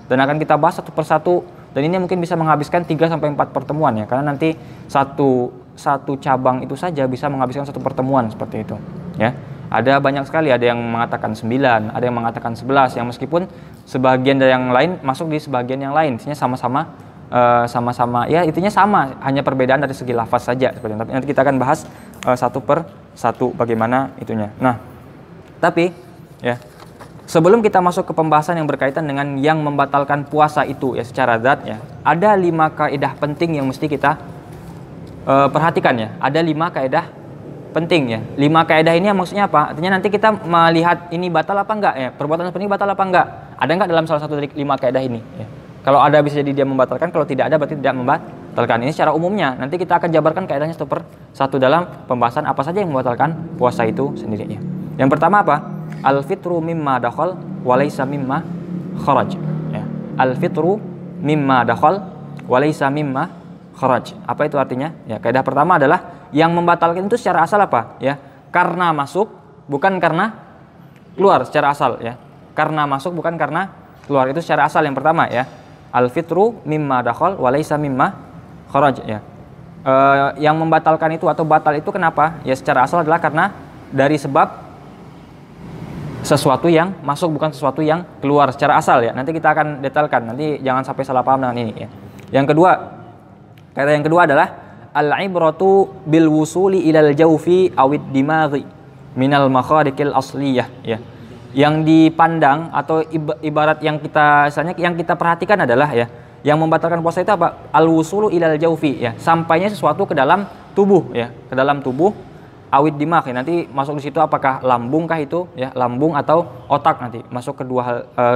Dan akan kita bahas satu persatu, dan ini mungkin bisa menghabiskan 3 sampai 4 pertemuan ya, karena nanti satu cabang itu saja bisa menghabiskan satu pertemuan seperti itu ya. Ada banyak sekali, ada yang mengatakan 9, ada yang mengatakan 11, yang meskipun sebagian dari yang lain masuk di sebagian yang lain, intinya sama-sama ya, intinya sama, hanya perbedaan dari segi lafaz saja seperti itu. Tapi nanti kita akan bahas satu per satu bagaimana itunya. Nah, tapi ya sebelum kita masuk ke pembahasan yang berkaitan dengan yang membatalkan puasa itu ya secara zat ya, ada 5 kaidah penting yang mesti kita perhatikan ya. Ada 5 kaidah penting ya. 5 kaidah ini maksudnya apa? Artinya nanti kita melihat ini batal apa enggak ya, perbuatan seperti ini batal apa enggak, ada enggak dalam salah satu dari 5 kaidah ini ya. Kalau ada bisa jadi dia membatalkan, kalau tidak ada berarti tidak membatalkan. Ini secara umumnya. Nanti kita akan jabarkan kaidahnya satu per satu dalam pembahasan apa saja yang membatalkan puasa itu sendiri ya. Yang pertama apa? Al-fitru mimma dakhal wa laysa mimma kharaj ya. Al-fitru mimma dakhal wa laysa mimma kharaj. Apa itu artinya? Ya, kaidah pertama adalah yang membatalkan itu secara asal apa? Ya, karena masuk bukan karena keluar secara asal ya. Karena masuk bukan karena keluar, itu secara asal yang pertama ya. Al-fitru mimma dakhal wa laysa mimma kharaj ya. Yang membatalkan itu atau batal itu kenapa? Ya secara asal adalah karena dari sebab sesuatu yang masuk bukan sesuatu yang keluar secara asal ya. Nanti kita akan detailkan. Nanti jangan sampai salah paham dengan ini ya. Yang kedua, kaidah yang kedua adalah al-ibratu bil wusuli ilal jawfi awid dimaghi minal makharikil asliyah ya. Yang dipandang atau ibarat yang kita misalnya yang kita perhatikan adalah ya, yang membatalkan puasa itu apa? Al-wusulu ilal jawfi ya, sampainya sesuatu ke dalam tubuh ya, ke dalam tubuh awid dimagh ya. Nanti masuk di situ apakah lambung kah itu ya, lambung atau otak, nanti masuk ke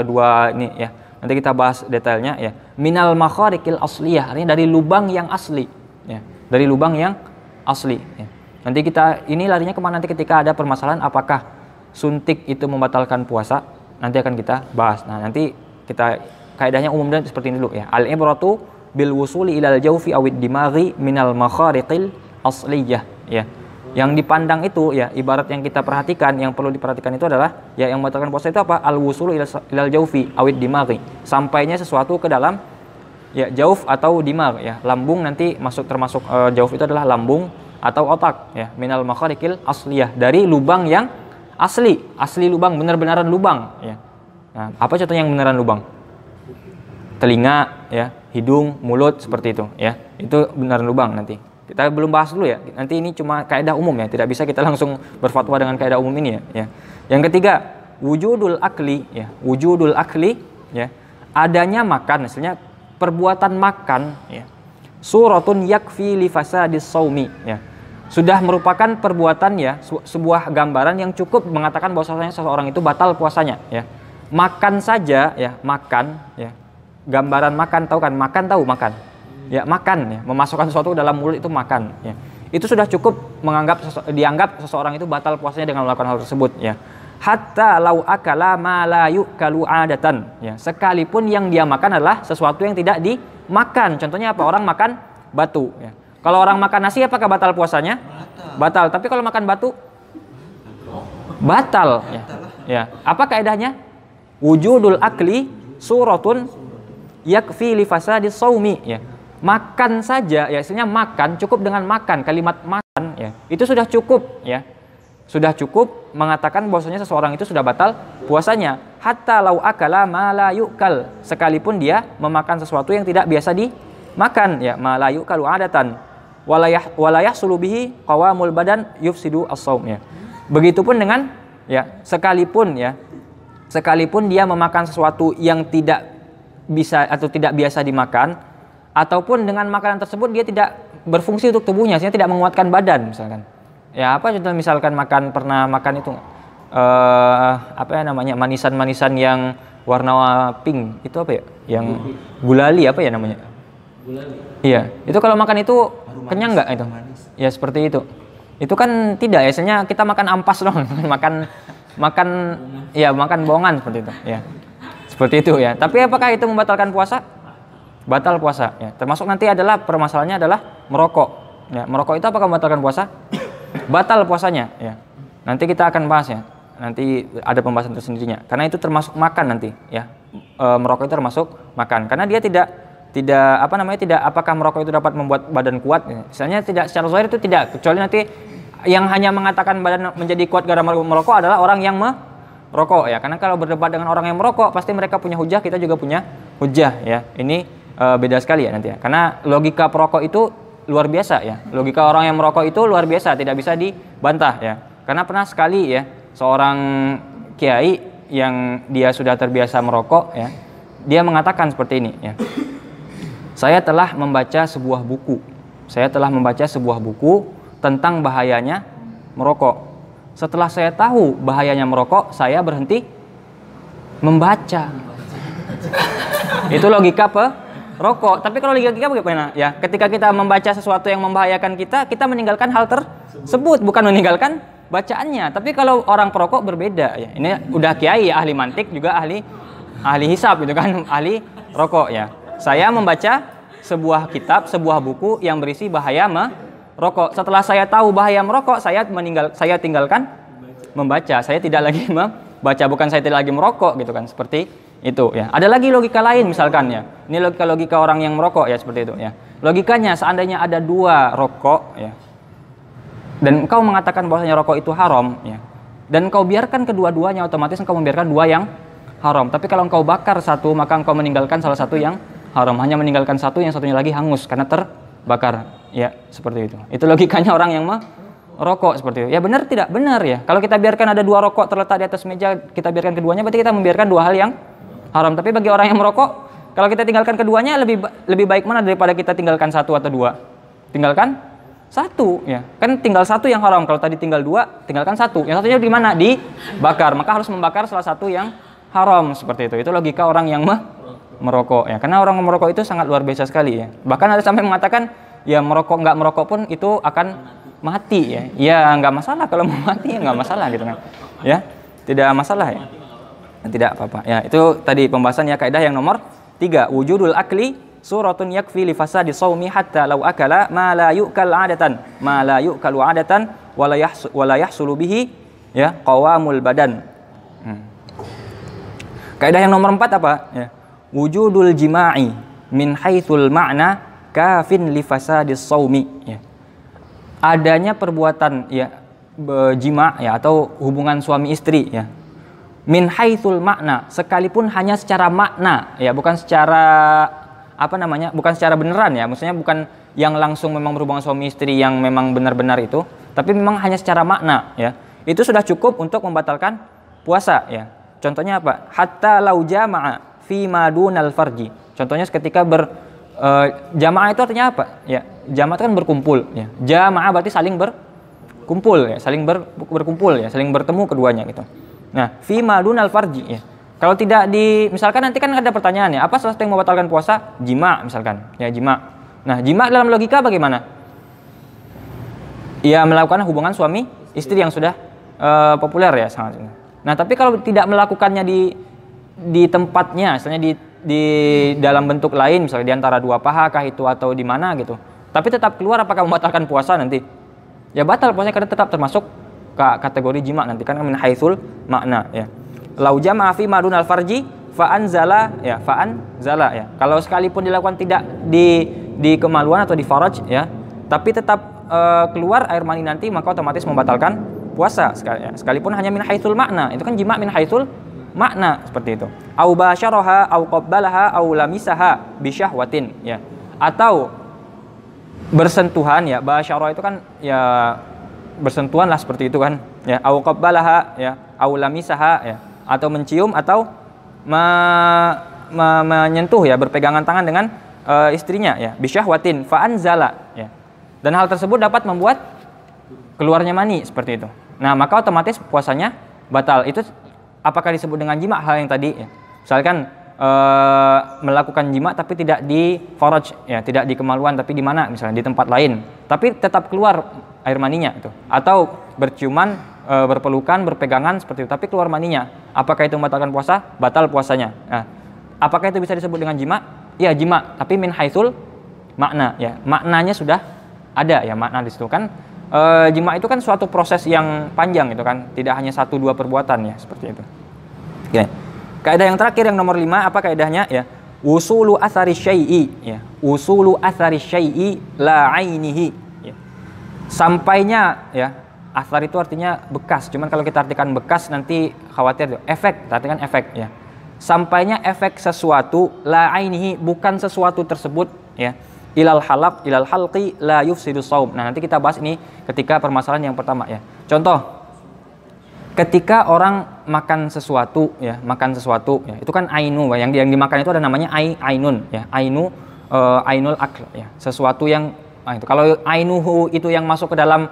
dua ini ya. Nanti kita bahas detailnya ya. Minal makharikil asliyah, artinya dari lubang yang asli ya. Dari lubang yang asli ya. Nanti kita ini larinya kemana nanti ketika ada permasalahan apakah suntik itu membatalkan puasa, nanti akan kita bahas. Nah, nanti kita kaidahnya umum dan seperti ini dulu ya. Al-ibratu bil wusuli ilal jawfi awid dimaghi minal makhariqil asliyah ya. Yang dipandang itu ya, ibarat yang kita perhatikan, yang perlu diperhatikan itu adalah ya, yang membatalkan puasa itu apa? Al-wusulu ilal jawfi awid dimaghi, sampainya sesuatu ke dalam ya jauf atau dimagh ya, lambung, nanti termasuk jauf itu adalah lambung atau otak ya, minal makhariqil asliyah, dari lubang yang asli lubang, benar-benaran lubang ya. Nah, apa contohnya yang beneran lubang? Telinga ya, hidung, mulut, seperti itu ya. Itu beneran lubang. Nanti kita belum bahas dulu ya. Nanti ini cuma kaidah umum ya, tidak bisa kita langsung berfatwa dengan kaidah umum ini ya. Yang ketiga, wujudul akli ya. Wujudul akli ya, adanya makan, misalnya perbuatan makan ya, suratun yakfi li fasadis shaumi ya, sudah merupakan perbuatan ya, sebuah gambaran yang cukup mengatakan bahwasanya seseorang itu batal puasanya ya. Makan saja ya, makan ya, gambaran makan, tahu kan? Makan ya, makan ya, memasukkan sesuatu ke dalam mulut itu makan ya. Itu sudah cukup dianggap seseorang itu batal puasanya dengan melakukan hal tersebut ya. hatta lau akala ma la yukalu adatan, ya, sekalipun yang dia makan adalah sesuatu yang tidak dimakan. Contohnya apa? Orang makan batu, ya. Kalau orang makan nasi apakah batal puasanya? Batal. Tapi kalau makan batu batal, ya. Ya. Apa kaidahnya? Wujudul akli suratun yakfi li fasadis shaumi, ya. Makan saja, ya, istilahnya makan, cukup dengan makan, kalimat makan, ya, itu sudah cukup, ya. Sudah cukup mengatakan bahwasanya seseorang itu sudah batal puasanya. Hatta lau akala ma la yukal, sekalipun dia memakan sesuatu yang tidak biasa dimakan, ya, ma la yukalu adatan. Walayah sulubihi qawamul badan yufsidu as-shaum, ya. Begitupun dengan, ya, sekalipun dia memakan sesuatu yang tidak bisa atau tidak biasa dimakan, ataupun dengan makanan tersebut dia tidak berfungsi untuk tubuhnya, sehingga tidak menguatkan badan misalkan. Ya, apa contoh misalkan pernah makan itu apa ya namanya, manisan-manisan yang warna pink itu apa ya? Yang gulali apa ya namanya? Gulali. Iya, itu kalau makan itu kenyang nggak itu? Ya seperti itu. Itu kan tidak, biasanya kita makan ampas dong, makan bohongan seperti itu, ya. Seperti itu, ya. Tapi apakah itu membatalkan puasa? Batal puasa, ya. Termasuk nanti adalah permasalahannya adalah merokok. Ya, merokok itu apakah membatalkan puasa? Batal puasanya, ya. Nanti kita akan bahas, ya. Nanti ada pembahasan tersendirinya. Karena itu termasuk makan nanti, ya. Merokok itu termasuk makan. Karena dia tidak apakah merokok itu dapat membuat badan kuat, ya. Misalnya tidak secara zahir itu tidak, kecuali nanti yang hanya mengatakan badan menjadi kuat gara-gara merokok adalah orang yang merokok, ya. Karena kalau berdebat dengan orang yang merokok pasti mereka punya hujah, kita juga punya hujah, ya. Ini beda sekali, ya, nanti, ya. Karena logika perokok itu luar biasa, ya. Logika orang yang merokok itu luar biasa, tidak bisa dibantah, ya. Karena pernah sekali, ya, seorang kiai yang dia sudah terbiasa merokok, ya, dia mengatakan seperti ini, ya. Saya telah membaca sebuah buku tentang bahayanya merokok. Setelah saya tahu bahayanya merokok, saya berhenti membaca. Itu logika rokok. Tapi kalau logika bagaimana? Ya, ketika kita membaca sesuatu yang membahayakan kita meninggalkan hal tersebut, bukan meninggalkan bacaannya. Tapi kalau orang perokok berbeda, ya. Ini udah kiai, ahli mantik, juga ahli hisab gitu kan, ahli rokok, ya. Saya membaca sebuah kitab, sebuah buku yang berisi bahaya merokok. Setelah saya tahu bahaya merokok, saya tinggalkan membaca. Saya tidak lagi membaca, bukan saya tidak lagi merokok gitu kan, seperti itu, ya. Ada lagi logika lain misalkan, ya. Ini logika orang yang merokok, ya, seperti itu, ya. Logikanya seandainya ada dua rokok, ya, dan engkau mengatakan bahwasanya rokok itu haram, ya, dan engkau biarkan kedua-duanya, otomatis engkau membiarkan dua yang haram. Tapi kalau engkau bakar satu, maka engkau meninggalkan salah satu yang haram, hanya meninggalkan satu, yang satunya lagi hangus karena terbakar, ya, seperti itu. Itu logikanya orang yang merokok, seperti itu. Ya, benar tidak? Benar, ya. Kalau kita biarkan ada dua rokok terletak di atas meja, kita biarkan keduanya, berarti kita membiarkan dua hal yang haram. Tapi bagi orang yang merokok, kalau kita tinggalkan keduanya, lebih baik mana daripada kita tinggalkan satu atau dua? Tinggalkan satu, ya. Kan tinggal satu yang haram. Kalau tadi tinggal dua, tinggalkan satu. Yang satunya di mana? Dibakar. Maka harus membakar salah satu yang haram, seperti itu. Itu logika orang yang merokok, ya. Karena orang merokok itu sangat luar biasa sekali, ya. Bahkan ada sampai mengatakan, ya, nggak merokok pun itu akan mati, ya. Ya, nggak masalah kalau mau mati, ya, nggak masalah gitu kan, ya. Tidak masalah, ya. Tidak apa-apa, ya. Itu tadi pembahasan, ya, kaidah yang nomor 3, wujudul akli suratun yakfi li fasadi shaumi hatta law akala ma la yu'kal adatan wala yahsulu bihi, ya, qawamul badan. Kaidah yang nomor 4 apa, ya? Wujudul jima'i min haitsul ma'na kafin li fasadis shaumi, ya. Adanya perbuatan, ya, jima', ya, atau hubungan suami istri, ya, min haitsul makna, sekalipun hanya secara makna, ya, bukan secara bukan secara beneran, ya, maksudnya bukan yang langsung memang berhubungan suami istri yang memang benar-benar itu, tapi memang hanya secara makna, ya, itu sudah cukup untuk membatalkan puasa, ya. Contohnya apa? Hatta lau jama'a fi madunal farji. Contohnya ketika jamaah itu artinya apa? Ya, jamaah itu kan berkumpul, ya. Jamaah berarti saling berkumpul, ya, saling berkumpul, ya, saling bertemu keduanya gitu. Nah, fi madunal farji, ya. Kalau tidak misalkan nanti kan ada pertanyaan, ya, apa sesuatu yang membatalkan puasa? Jima misalkan, ya, jima. Nah, jima dalam logika bagaimana? Ya, melakukan hubungan suami istri yang sudah populer, ya, sangat. Nah, tapi kalau tidak melakukannya di tempatnya, misalnya di dalam bentuk lain, misalnya di antara dua paha kah itu atau di mana gitu, tapi tetap keluar, apakah membatalkan puasa nanti? Ya batal puasanya karena tetap termasuk kategori jima nanti kan min haitsul makna ya. Lau jama'a fi madunal farji fa anzala ya, ya. Kalau sekalipun dilakukan tidak di kemaluan atau di faraj ya, tapi tetap keluar air mani nanti, maka otomatis membatalkan puasa sekalipun hanya min haitsul makna. Itu kan jima min haitsul makna seperti itu. Au basyaraha au qabbalaha au lamisaha bi syahwatin ya. Atau bersentuhan ya, basyara itu kan ya bersentuhan lah seperti itu kan ya, au qabbalaha ya, au lamisaha ya, atau mencium atau menyentuh ya, berpegangan tangan dengan istrinya ya, bi syahwatin fa anzala ya. Dan hal tersebut dapat membuat keluarnya mani seperti itu. Nah, maka otomatis puasanya batal. Itu apakah disebut dengan jima? Hal yang tadi ya. Misalkan melakukan jima tapi tidak di faraj ya, tidak di kemaluan, tapi di mana? Misalnya di tempat lain. Tapi tetap keluar air maninya itu. Atau berciuman, berpelukan, berpegangan seperti itu, tapi keluar maninya. Apakah itu membatalkan puasa? Batal puasanya. Nah, apakah itu bisa disebut dengan jima? Ya, jima, tapi min haitsul makna ya. Maknanya sudah ada ya, makna di situ kan. Jima itu kan suatu proses yang panjang itu kan, tidak hanya 1-2 perbuatan ya, seperti itu. Oke. Kaidah yang terakhir yang nomor 5, apa kaidahnya ya? Usulu athari syai'i ya. Usulu athari syai'i la ainihi ya. Sampainya ya, athar itu artinya bekas. Cuman kalau kita artikan bekas nanti khawatir efek, artikan efek ya. Sampainya efek sesuatu la ainihi, bukan sesuatu tersebut ya. Ilal halqi la yufsidu shaum. Nah, nanti kita bahas ini ketika permasalahan yang pertama ya. Contoh, ketika orang makan sesuatu ya, itu kan ainu yang dimakan itu ada namanya ainun ya, ainul akl ya, sesuatu yang itu. Kalau ainuhu itu yang masuk ke dalam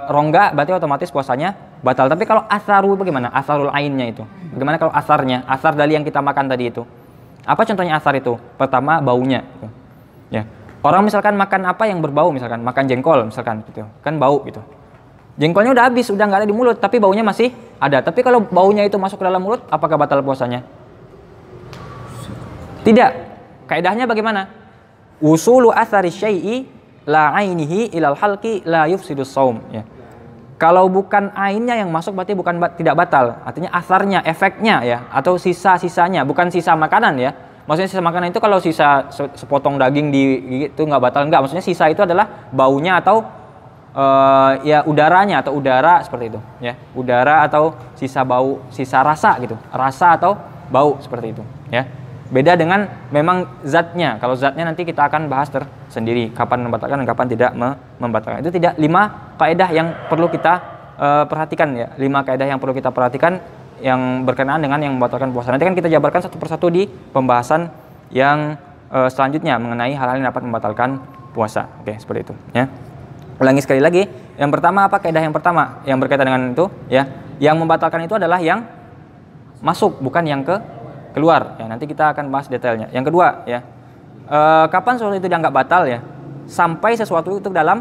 rongga, berarti otomatis puasanya batal. Tapi kalau asaru bagaimana? Asarul ainnya itu. Bagaimana kalau asarnya? Asar dari yang kita makan tadi itu. Apa contohnya asar itu? Pertama, baunya gitu. Ya. Orang misalkan makan apa yang berbau, misalkan makan jengkol misalkan gitu. Kan bau gitu. Jengkolnya udah habis, udah nggak ada di mulut, tapi baunya masih ada. Tapi kalau baunya itu masuk ke dalam mulut, apakah batal puasanya? Tidak. Kaidahnya bagaimana? Usulu athari syai'i la ainihi ilal halqi la yufsidus shaum ya. Kalau bukan ainnya yang masuk berarti tidak batal. Artinya asarnya, efeknya ya, atau sisa-sisanya, bukan sisa makanan ya. Maksudnya sisa makanan itu kalau sisa sepotong daging digigit itu nggak batal, enggak. Maksudnya sisa itu adalah baunya atau ya udaranya atau udara seperti itu ya, udara atau sisa bau, sisa rasa gitu, rasa atau bau seperti itu ya. Beda dengan memang zatnya. Kalau zatnya nanti kita akan bahas tersendiri kapan membatalkan dan kapan tidak membatalkan. Itu tidak 5 kaidah yang perlu kita perhatikan ya, 5 kaidah yang perlu kita perhatikan yang berkenaan dengan yang membatalkan puasa. Nanti kan kita jabarkan satu persatu di pembahasan yang selanjutnya mengenai hal-hal yang dapat membatalkan puasa. Oke, seperti itu ya. Ulangi sekali lagi. Yang pertama apa kaidah yang pertama yang berkaitan dengan itu ya. Yang membatalkan itu adalah yang masuk, bukan yang keluar ya. Nanti kita akan bahas detailnya. Yang kedua ya. Kapan sesuatu itu dianggap batal ya? Sampai sesuatu itu dalam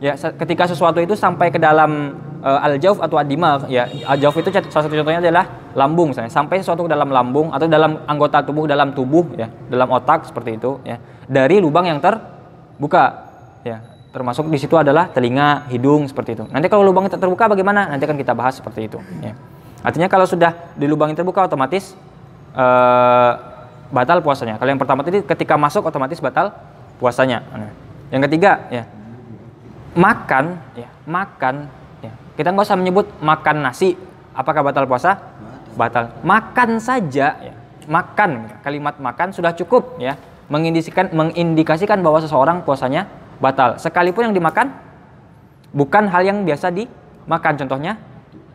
ya, ketika sesuatu itu sampai ke dalam al-jauf atau ad-dimagh ya. Al-jauf itu salah satu contohnya adalah lambung misalnya. Sampai sesuatu ke dalam lambung atau dalam anggota tubuh, dalam tubuh ya, dalam otak seperti itu ya. Dari lubang yang terbuka ya. Termasuk di situ adalah telinga, hidung seperti itu. Nanti kalau lubang itu terbuka bagaimana? Nanti akan kita bahas seperti itu ya. Artinya kalau sudah di lubang yang terbuka otomatis batal puasanya. Kalau yang pertama tadi ketika masuk otomatis batal puasanya. Yang ketiga ya. Makan ya. Kita nggak usah menyebut makan nasi, apakah batal puasa? Batal. Makan saja ya. Makan, kalimat makan sudah cukup ya, mengindikasikan bahwa seseorang puasanya batal. Sekalipun yang dimakan bukan hal yang biasa dimakan, contohnya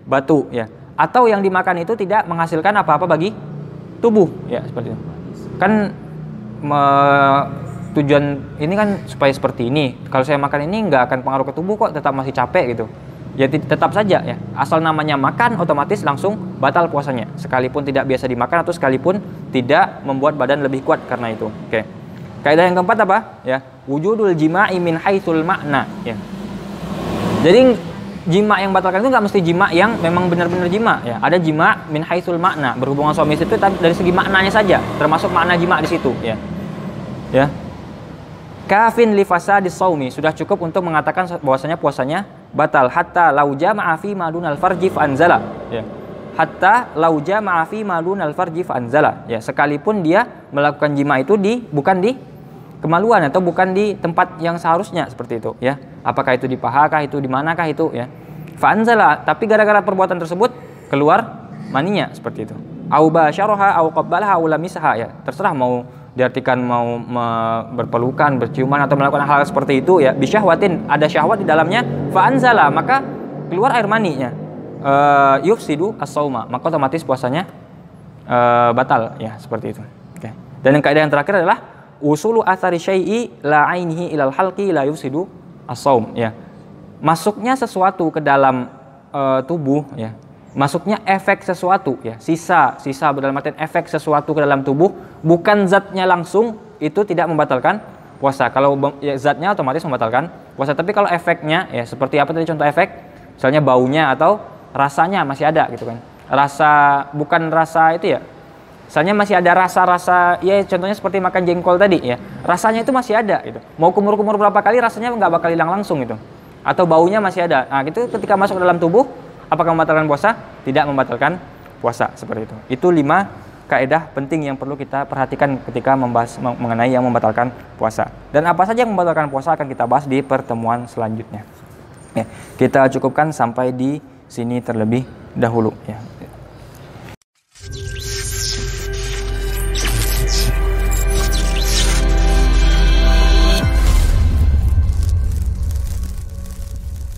batu ya. Atau yang dimakan itu tidak menghasilkan apa-apa bagi tubuh ya, seperti itu. Kan tujuan ini kan supaya seperti ini. Kalau saya makan ini nggak akan pengaruh ke tubuh kok, tetap masih capek gitu. Ya tetap saja ya, asal namanya makan otomatis langsung batal puasanya, sekalipun tidak biasa dimakan atau sekalipun tidak membuat badan lebih kuat karena itu. Oke. Kaidah yang keempat apa? Ya, wujudul jima'i min haitsul makna ya. Jadi jima yang batalkan itu nggak mesti jima yang memang benar-benar jima ya. Ada jima min haitsul makna, berhubungan suami istri itu dari segi maknanya saja, termasuk makna jima di situ ya. Ya. Kafin li fasadis shaumi, sudah cukup untuk mengatakan bahwasanya puasanya batal hatta lau jama'a fi ma dunal farji fa anzala ya. Hatta lau jama'a fi ma dunal farji fa anzala ya, sekalipun dia melakukan jima itu bukan di kemaluan atau bukan di tempat yang seharusnya seperti itu ya. Apakah itu di pahakah, itu di manakah itu ya. Fa anzala, tapi gara-gara perbuatan tersebut keluar maninya seperti itu. Au basyaraha au qabbalaha au lamisaha ya. Terserah mau diartikan mau berpelukan, berciuman atau melakukan hal seperti itu ya. Bisyahwatin, ada syahwat di dalamnya, fa anzala, maka keluar air maninya. Yufsidu as-shauma, maka otomatis puasanya batal ya, seperti itu. Oke. Dan yang kaidah yang terakhir adalah usulu athari syai'i la ainihi ilal halqi la yufsidu as-shaum ya. Masuknya sesuatu ke dalam tubuh ya. Masuknya efek sesuatu ya. Sisa dalam artian efek sesuatu ke dalam tubuh, bukan zatnya langsung, itu tidak membatalkan puasa. Kalau ya, zatnya otomatis membatalkan puasa, tapi kalau efeknya ya seperti apa tadi contoh efek? Misalnya baunya atau rasanya masih ada gitu kan. Rasa, bukan rasa itu ya. Misalnya masih ada rasa-rasa, ya contohnya seperti makan jengkol tadi ya, rasanya itu masih ada gitu. Mau kumur-kumur berapa kali rasanya nggak bakal hilang langsung gitu. Atau baunya masih ada. Nah itu ketika masuk ke dalam tubuh, apakah membatalkan puasa? Tidak membatalkan puasa, seperti itu. Itu 5 kaidah penting yang perlu kita perhatikan ketika membahas mengenai yang membatalkan puasa. Dan apa saja yang membatalkan puasa akan kita bahas di pertemuan selanjutnya. Ya, kita cukupkan sampai di sini terlebih dahulu ya.